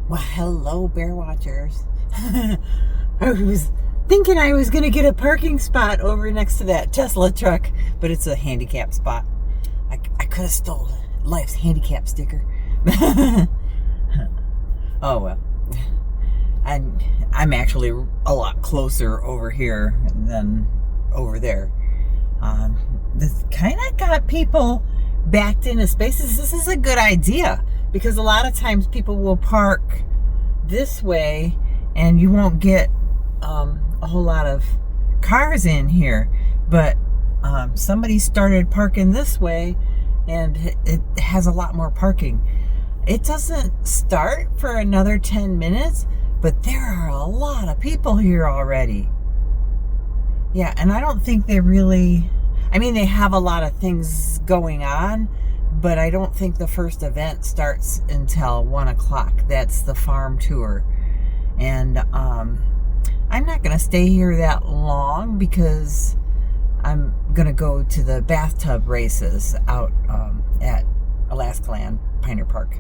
Well, hello, bear watchers. I was thinking I was going to get a parking spot over next to that Tesla truck, but it's a handicap spot. I could have stole Life's handicap sticker. Oh, well. I'm actually a lot closer over here than over there. This kind of got people backed into spaces. This is a good idea because a lot of times people will park this way and you won't get a whole lot of cars in here. But somebody started parking this way and it has a lot more parking. It doesn't start for another 10 minutes, but there are a lot of people here already. Yeah, and I don't think they really... I mean, they have a lot of things going on, but I don't think the first event starts until 1 o'clock. That's the farm tour. And I'm not going to stay here that long because I'm going to go to the bathtub races out at Alaskan Pioneer Park.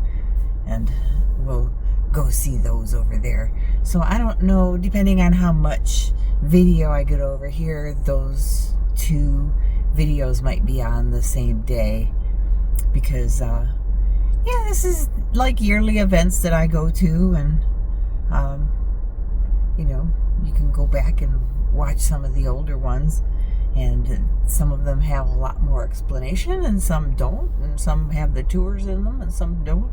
And we'll go see those over there. So I don't know, depending on how much video I get over here, those two videos might be on the same day. Because, yeah, this is like yearly events that I go to. And, you know, you can go back and watch some of the older ones. And some of them have a lot more explanation and some don't. And some have the tours in them and some don't.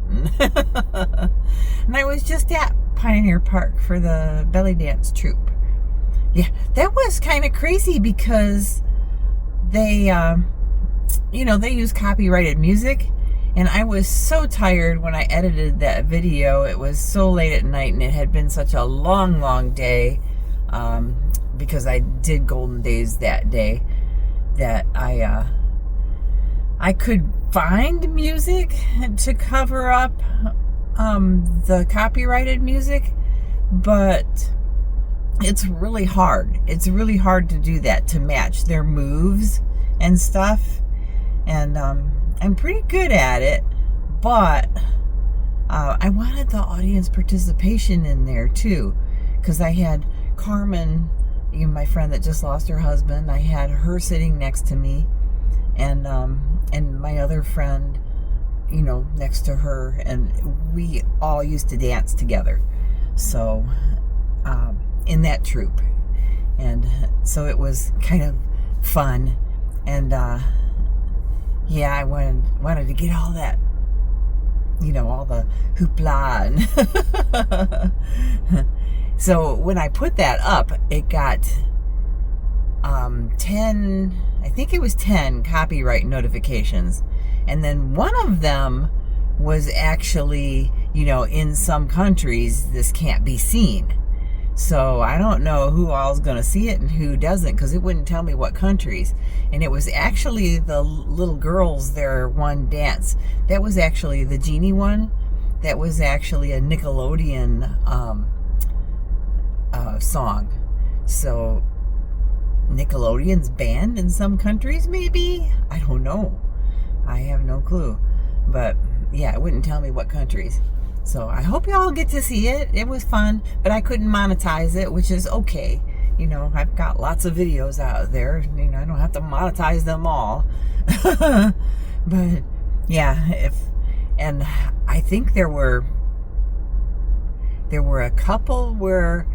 And I was just at Pioneer Park for the belly dance troupe. Yeah, that was kind of crazy because they, you know, they use copyrighted music. And I was so tired when I edited that video. It was so late at night and it had been such a long, long day. Because I did Golden Days that day, that I could find music to cover up the copyrighted music, but it's really hard. It's really hard to do that, to match their moves and stuff. And I'm pretty good at it, but I wanted the audience participation in there too, because I had Carmen, you know, my friend that just lost her husband. I had her sitting next to me, and my other friend, you know, next to her, and we all used to dance together. So in that troupe, and so it was kind of fun, and yeah, I wanted to get all that, you know, all the hoopla and so when I put that up, it got 10, I think it was 10 copyright notifications. And then one of them was actually, you know, in some countries, this can't be seen. So I don't know who all's going to see it and who doesn't, because it wouldn't tell me what countries. And it was actually the little girls, their one dance. That was actually the genie one. That was actually a Nickelodeon song. So Nickelodeon's banned in some countries, maybe? I don't know. I have no clue. But yeah, it wouldn't tell me what countries. So I hope y'all get to see it. It was fun, but I couldn't monetize it, which is okay. You know, I've got lots of videos out there. You know, I don't have to monetize them all. But yeah, and I think there were a couple where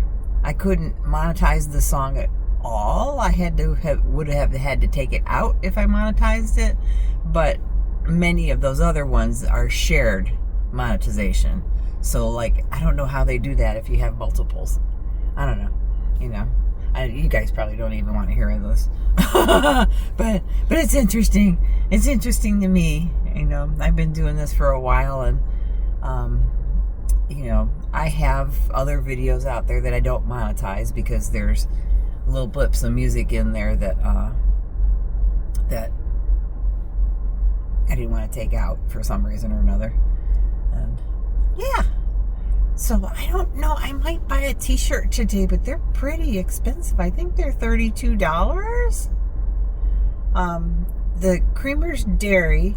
I couldn't monetize the song at all. I would have had to take it out if I monetized it. But many of those other ones are shared monetization. So, like, I don't know how they do that if you have multiples. I don't know. You know, you guys probably don't even want to hear this. but it's interesting. It's interesting to me. You know, I've been doing this for a while, and you know, I have other videos out there that I don't monetize because there's little blips of music in there that that I didn't want to take out for some reason or another. And yeah, so I don't know. I might buy a t-shirt today, but they're pretty expensive. I think they're $32. The Creamer's Dairy,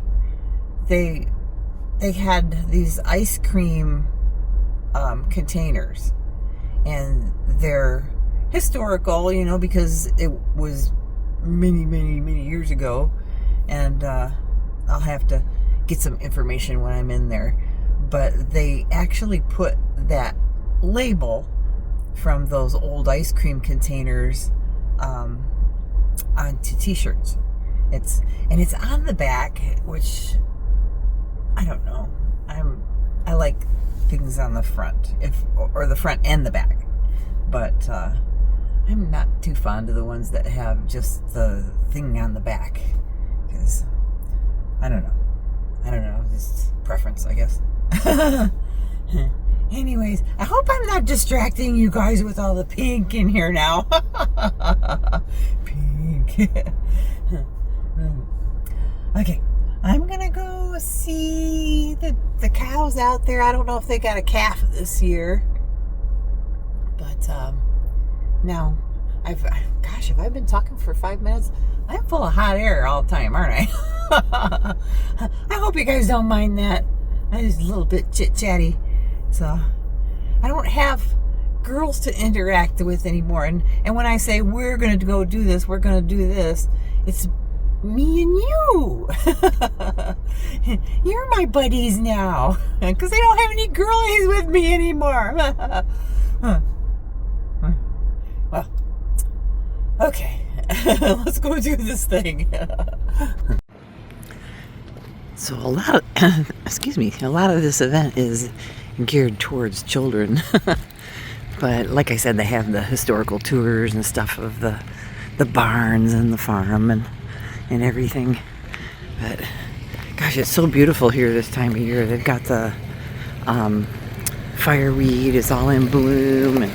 they had these ice cream containers, and they're historical, you know, because it was many years ago, and I'll have to get some information when I'm in there, but they actually put that label from those old ice cream containers onto t-shirts. It's on the back, which I don't know. I like things on the front, or the front and the back, but I'm not too fond of the ones that have just the thing on the back, because I don't know, just preference, I guess. Anyways, I hope I'm not distracting you guys with all the pink in here now. Pink. Okay, I'm gonna go see the cows out there. I don't know if they got a calf this year, but now gosh, have I been talking for 5 minutes? I'm full of hot air all the time, aren't I? I hope you guys don't mind that. I'm just a little bit chit-chatty. So I don't have girls to interact with anymore. And when I say we're going to go do this, we're going to do this, it's me and you. You're my buddies now, because I don't have any girlies with me anymore. Well, okay. Let's go do this thing. So a lot of, a lot of this event is geared towards children. But like I said, they have the historical tours and stuff of the barns and the farm and everything. But gosh, it's so beautiful here this time of year. They've got the fireweed is all in bloom, and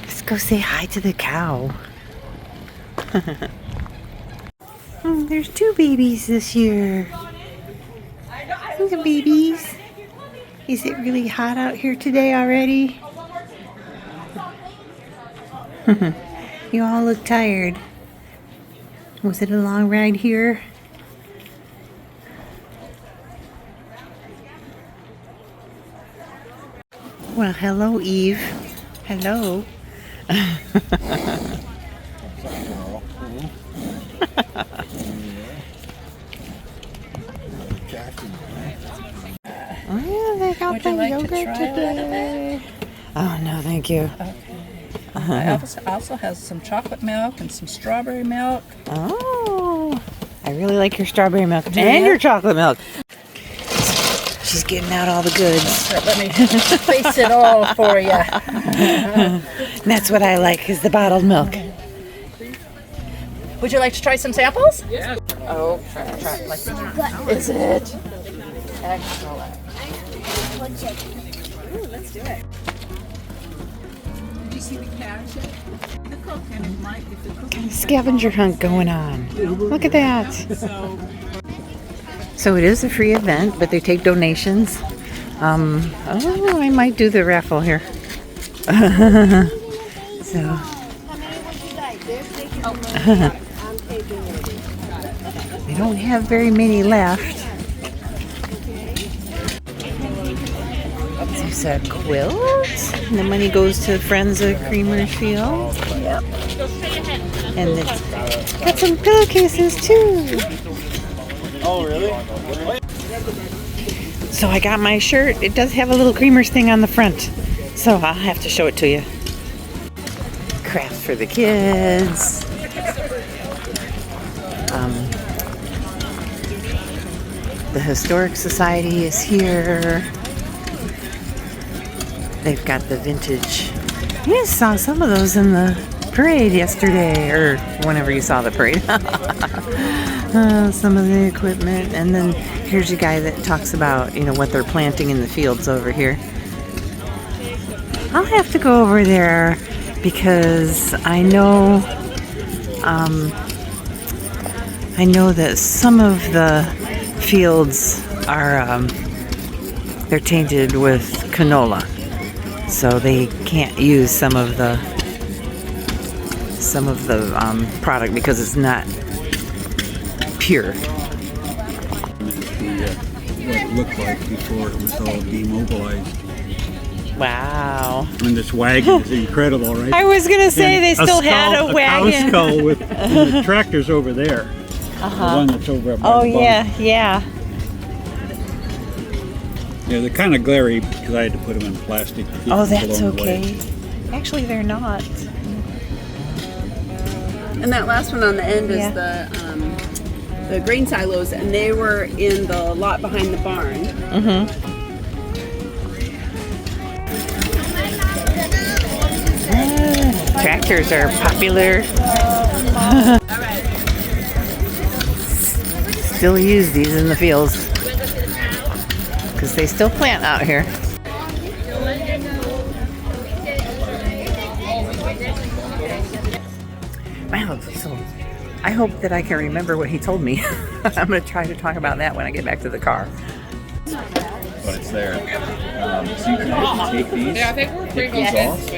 let's go say hi to the cow. There's 2 babies this year. Look at babies. Is it really hot out here today already? You all look tired. Was it a long ride here? Well, hello, Eve. Hello. Oh, they got the yogurt today. Oh, no, thank you. Okay. I also has some chocolate milk and some strawberry milk. Oh, I really like your strawberry milk and your chocolate milk. She's getting out all the goods. Let me face it all for you. That's what I like, is the bottled milk. Would you like to try some samples? Yes. Oh, try like is it? Excellent. Ooh, let's do it. Did you see the carrot? The coconut might be the coconut. Scavenger hunt going on. Look at that. So it is a free event, but they take donations. Oh, I might do the raffle here. So. They don't have very many left. There's a quilt. And the money goes to Friends of Creamer's Field. Yep. And it's got some pillowcases too. Oh, really? So I got my shirt. It does have a little Creamer's thing on the front, so I'll have to show it to you. Crafts for the kids. The Historic Society is here. They've got the vintage. You saw some of those in the parade yesterday, or whenever you saw the parade. Some of the equipment, and then here's a guy that talks about, you know, what they're planting in the fields over here. I'll have to go over there because I know that some of the fields are they're tainted with canola, so they can't use some of the product because it's not pure. What it looked like before it was all demobilized. Wow. And this wagon is incredible, right? I was gonna say And they still had a cow wagon. skull with and the tractor's over there. The one that's over above Oh the barn. yeah. Yeah, they're kind of glary because I had to put them in plastic to keep Oh, them that's blown away. okay. Actually, they're not. And that last one on the end is Yeah. the grain silos, and they were in the lot behind the barn. Tractors are popular. Still use these in the fields because they still plant out here. Wow, so I hope that I can remember what he told me. I'm going to try to talk about that when I get back to the car. But it's there. So you can take these, take these off,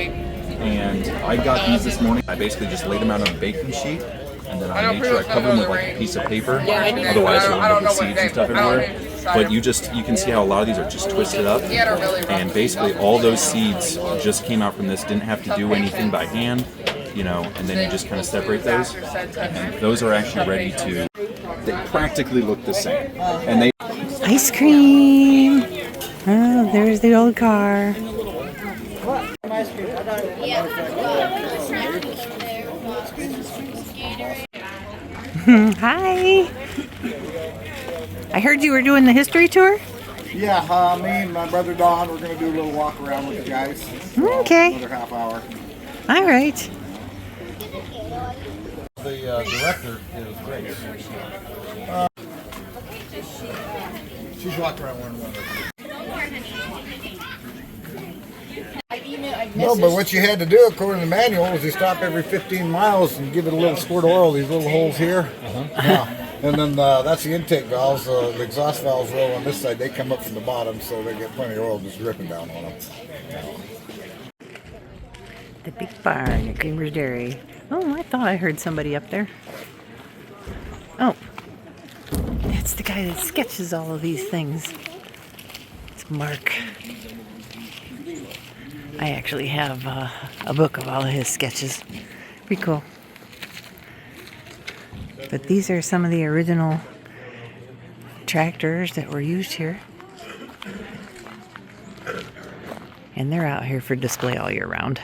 and I got these this morning. I basically just laid them out on a baking sheet, and then I made sure I covered them with like a piece of paper. Otherwise, you'll end up with seeds and stuff everywhere. But you can see how a lot of these are just twisted up, and basically all those seeds just came out from this. Didn't have to do anything by hand, you know. And then you just kind of separate those, and those are actually ready to. They practically look the same, and they. Ice cream. Oh, there's the old car. Hi. I heard you were doing the history tour. Yeah, me and my brother Don, we're going to do a little walk around with the guys. Okay. Another half hour. All right. The director is great. She's walking around wearing one of those. No, but what you had to do, according to the manual, was you stop every 15 miles and give it a little squirt of oil, these little holes here. Yeah. And then that's the intake valves. The exhaust valves roll on this side. They come up from the bottom, so they get plenty of oil just dripping down on them. The big barn at Creamer's Dairy. Oh, I thought I heard somebody up there. Oh, it's the guy that sketches all of these things. It's Mark. I actually have a book of all of his sketches. Pretty cool. But these are some of the original tractors that were used here. And they're out here for display all year round.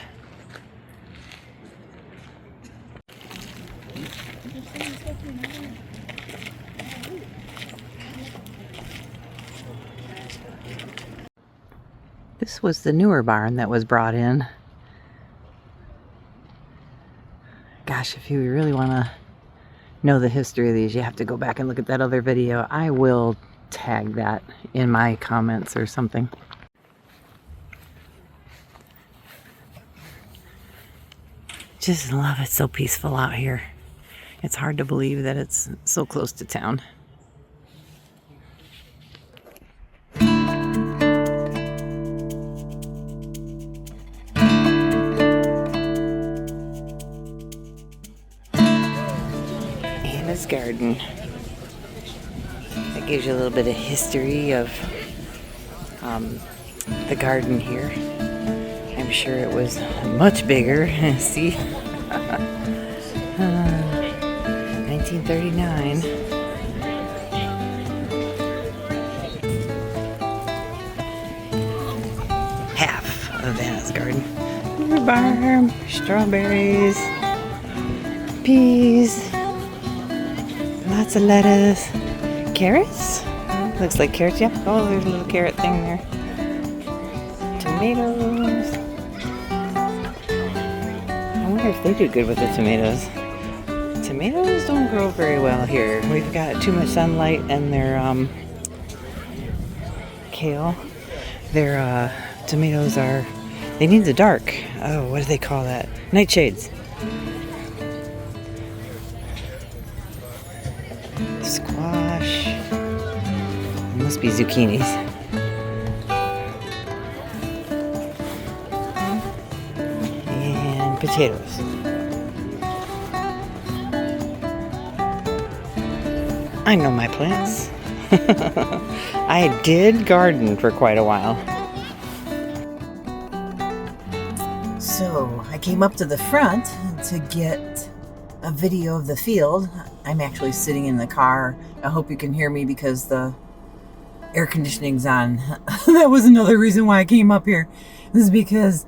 This was the newer barn that was brought in. Gosh, if you really want to know the history of these, you have to go back and look at that other video. I will tag that in my comments or something. Just love it. So peaceful out here. It's hard to believe that it's so close to town. Anna's garden. That gives you a little bit of history of the garden here. I'm sure it was much bigger. See? 1939. Half of Anna's garden. Rhubarb, strawberries, peas, lots of lettuce, carrots. Looks like carrots. Yep. Oh, there's a little carrot thing there. Tomatoes. I wonder if they do good with the tomatoes. Tomatoes don't grow very well here. We've got too much sunlight, and their kale. Their tomatoes are. They need the dark. Oh, what do they call that? Nightshades. Squash. It must be zucchinis. And potatoes. I know my plants. I did garden for quite a while. I came up to the front to get a video of the field. I'm actually sitting in the car. I hope you can hear me because the air conditioning's on. That was another reason why I came up here. This is because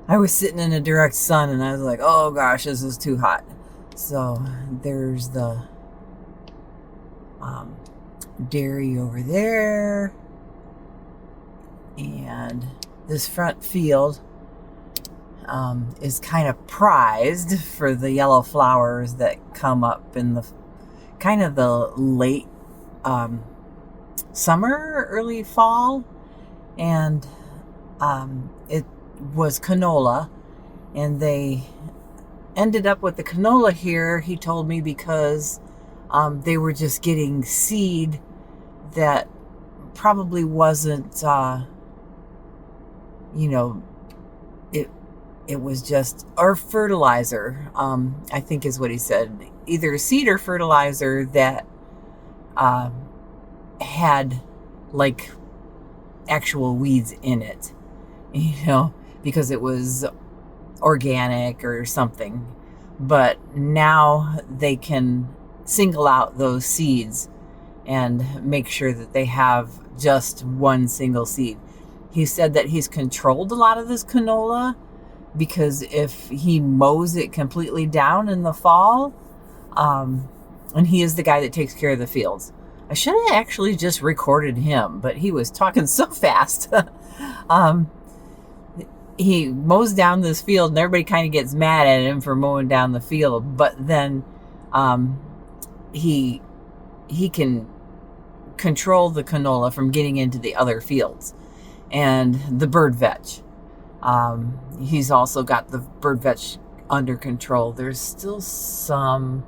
I was sitting in a direct sun and I was like, oh gosh, this is too hot. So there's the dairy over there. And this front field is kind of prized for the yellow flowers that come up in the kind of the late summer, early fall. And it was canola, and they ended up with the canola here, he told me, because they were just getting seed that probably wasn't it was just, or fertilizer, I think is what he said. Either seed or fertilizer that had like actual weeds in it, because it was organic or something. But now they can single out those seeds and make sure that they have just one single seed. He said that he's controlled a lot of this canola, because if he mows it completely down in the fall, and he is the guy that takes care of the fields. I should have actually just recorded him, but he was talking so fast. He mows down this field and everybody kind of gets mad at him for mowing down the field, but then he can control the canola from getting into the other fields. And the bird vetch. He's also got the bird vetch under control. There's still some,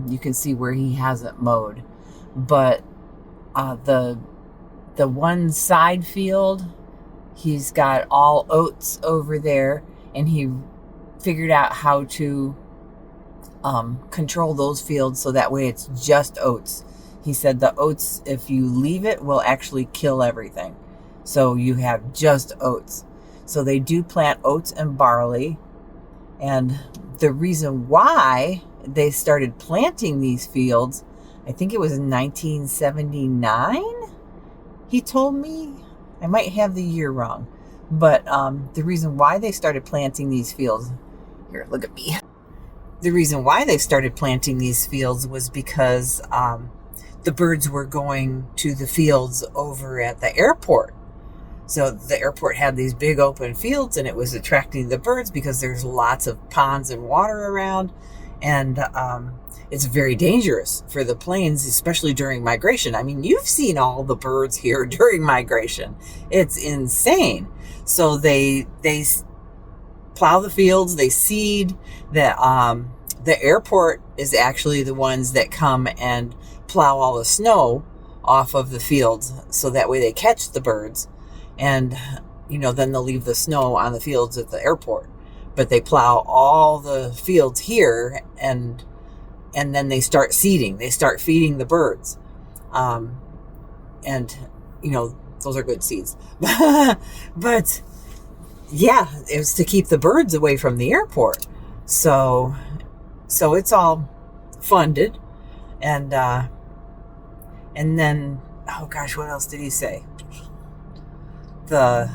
you can see where he hasn't mowed, but the one side field, he's got all oats over there, and he figured out how to control those fields so that way it's just oats. He said the oats, if you leave it, will actually kill everything. So you have just oats. So they do plant oats and barley. And the reason why they started planting these fields, I think it was in 1979, he told me. I might have the year wrong. But the reason why they started planting these fields, here, look at me. The reason why they started planting these fields was because the birds were going to the fields over at the airport. So the airport had these big open fields, and it was attracting the birds because there's lots of ponds and water around. And it's very dangerous for the planes, especially during migration. I mean, you've seen all the birds here during migration. It's insane. So they plow the fields, they seed. The airport is actually the ones that come and plow all the snow off of the fields, so that way they catch the birds. And, then they'll leave the snow on the fields at the airport. But they plow all the fields here, and then they start seeding. They start feeding the birds. And, those are good seeds. But, yeah, it was to keep the birds away from the airport. So it's all funded. And then, oh gosh, what else did he say? To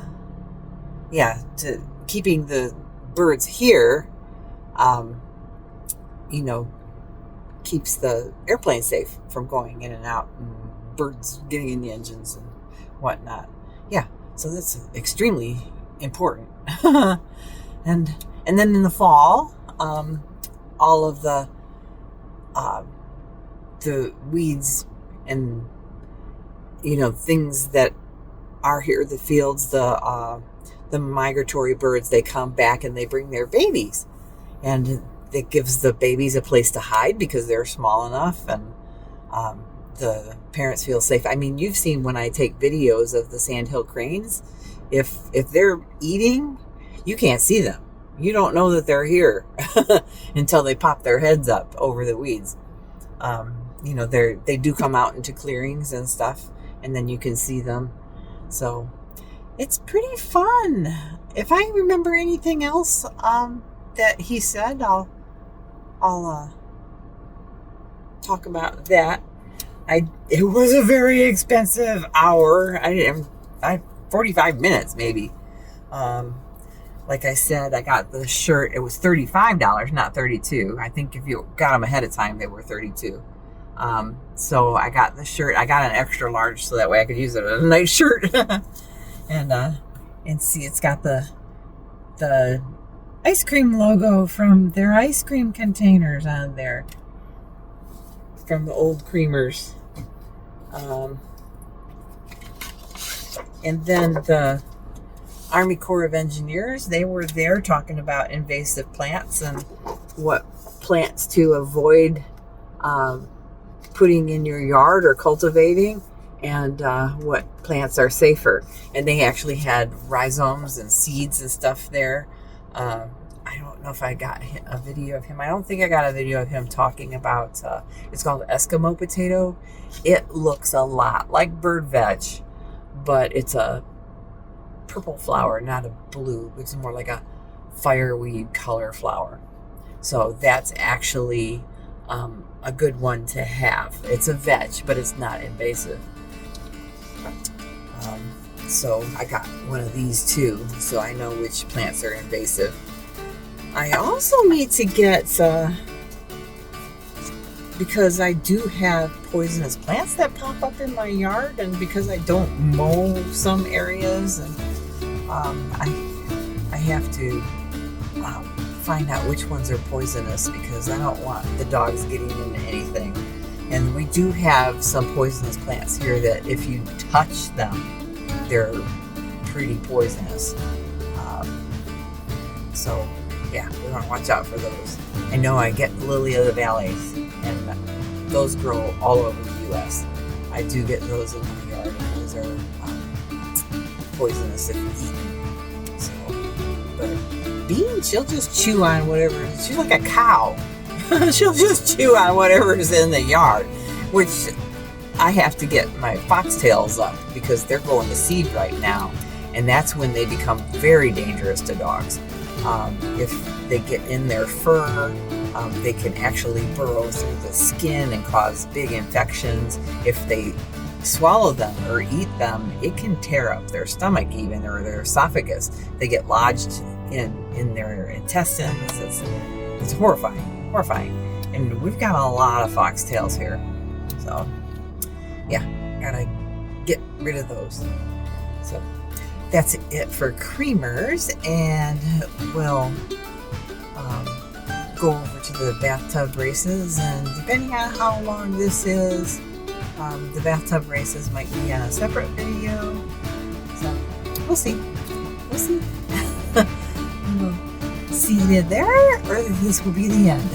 keeping the birds here, keeps the airplane safe from going in and out and birds getting in the engines and whatnot. Yeah, so that's extremely important. and then in the fall, all of the weeds and things that are here, the fields, the migratory birds, they come back and they bring their babies, and it gives the babies a place to hide because they're small enough, and the parents feel safe. I mean, you've seen when I take videos of the sandhill cranes, if they're eating, you can't see them. You don't know that they're here until they pop their heads up over the weeds. They do come out into clearings and stuff, and then you can see them. So, it's pretty fun. If I remember anything else that he said, I'll talk about that. It was a very expensive hour. 45 minutes maybe. Like I said, I got the shirt. It was $35, not $32. I think if you got them ahead of time, they were $32. So I got the shirt. I got an extra large so that way I could use it as a nice shirt. and see, it's got the ice cream logo from their ice cream containers on there, from the old creamers. And then the Army Corps of Engineers, they were there talking about invasive plants and what plants to avoid putting in your yard or cultivating, and what plants are safer. And they actually had rhizomes and seeds and stuff there. I don't know if I got a video of him. I don't think I got a video of him talking about, it's called Eskimo potato. It looks a lot like bird veg, but it's a purple flower, not a blue. It's more like a fireweed color flower. So that's actually a good one to have. It's a veg, but it's not invasive. So I got one of these too, so I know which plants are invasive. I also need to get, because I do have poisonous plants that pop up in my yard, and because I don't mow some areas, and I have to find out which ones are poisonous, because I don't want the dogs getting into anything. And we do have some poisonous plants here that if you touch them, they're pretty poisonous. So yeah, we want to watch out for those. I know I get lily of the valleys, and those grow all over the U.S. I do get those in my yard, and those are poisonous if you eat them. So, but Bean, she'll just chew on whatever. She's like a cow. She'll just chew on whatever's in the yard, which I have to get my foxtails up because they're going to seed right now, and that's when they become very dangerous to dogs. If they get in their fur, they can actually burrow through the skin and cause big infections. If they swallow them or eat them, it can tear up their stomach even, or their esophagus. They get lodged in their intestines. It's horrifying. And we've got a lot of foxtails here. So, yeah, gotta get rid of those. So, that's it for creamers, and we'll go over to the bathtub races, and depending on how long this is, the bathtub races might be on a separate video. So, we'll see. We'll see you there, or this will be the end.